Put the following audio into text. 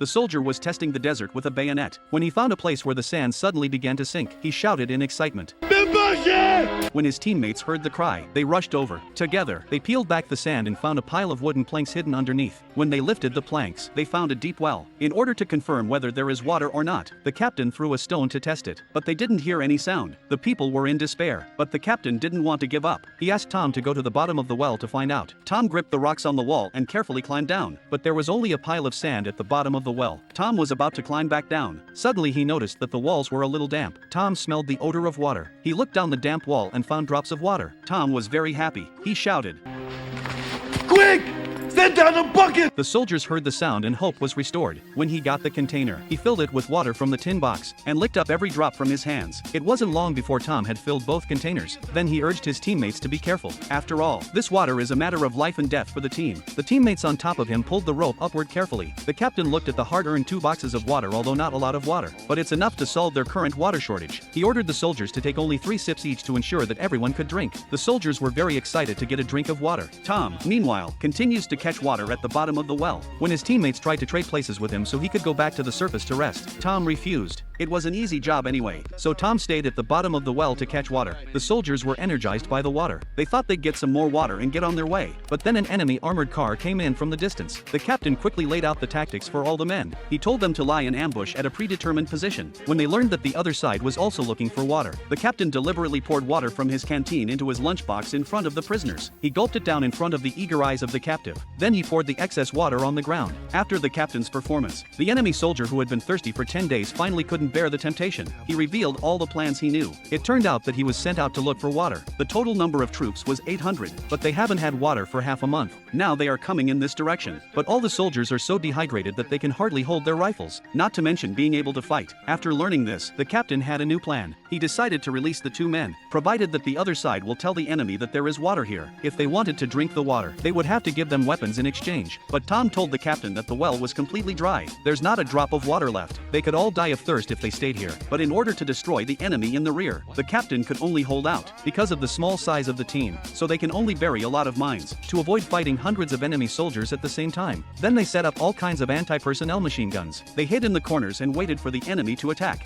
The soldier was testing the desert with a bayonet. When he found a place where the sand suddenly began to sink, he shouted in excitement. When his teammates heard the cry, they rushed over. Together, they peeled back the sand and found a pile of wooden planks hidden underneath. When they lifted the planks, they found a deep well. In order to confirm whether there is water or not, the captain threw a stone to test it, but they didn't hear any sound. The people were in despair, but the captain didn't want to give up. He asked Tom to go to the bottom of the well to find out. Tom gripped the rocks on the wall and carefully climbed down, but there was only a pile of sand at the bottom of the well. Tom was about to climb back down. Suddenly he noticed that the walls were a little damp. Tom smelled the odor of water. He looked down the damp wall and found drops of water. Tom was very happy. He shouted, Quick! Send down a bucket! The soldiers heard the sound and hope was restored. When he got the container, he filled it with water from the tin box and licked up every drop from his hands. It wasn't long before Tom had filled both containers. Then he urged his teammates to be careful. After all, this water is a matter of life and death for the team. The teammates on top of him pulled the rope upward carefully. The captain looked at the hard-earned 2 boxes of water, although not a lot of water, but it's enough to solve their current water shortage. He ordered the soldiers to take only 3 sips each to ensure that everyone could drink. The soldiers were very excited to get a drink of water. Tom, meanwhile, continues to catch water at the bottom of the well. When his teammates tried to trade places with him so he could go back to the surface to rest, Tom refused. It was an easy job anyway, so Tom stayed at the bottom of the well to catch water. The soldiers were energized by the water. They thought they'd get some more water and get on their way, but then an enemy armored car came in from the distance. The captain quickly laid out the tactics for all the men. He told them to lie in ambush at a predetermined position. When they learned that the other side was also looking for water, the captain deliberately poured water from his canteen into his lunchbox in front of the prisoners. He gulped it down in front of the eager eyes of the captive. Then he poured the excess water on the ground. After the captain's performance, the enemy soldier who had been thirsty for 10 days finally couldn't bear the temptation. He revealed all the plans he knew. It turned out that he was sent out to look for water. The total number of troops was 800, but they haven't had water for half a month. Now they are coming in this direction, but all the soldiers are so dehydrated that they can hardly hold their rifles, not to mention being able to fight. After learning this, the captain had a new plan. He decided to release the 2 men, provided that the other side will tell the enemy that there is water here. If they wanted to drink the water, they would have to give them weapons in exchange. But Tom told the captain that the well was completely dry. There's not a drop of water left. They could all die of thirst if they stayed here. But in order to destroy the enemy in the rear, the captain could only hold out because of the small size of the team, so they can only bury a lot of mines to avoid fighting hundreds of enemy soldiers at the same time. Then they set up all kinds of anti-personnel machine guns. They hid in the corners and waited for the enemy to attack.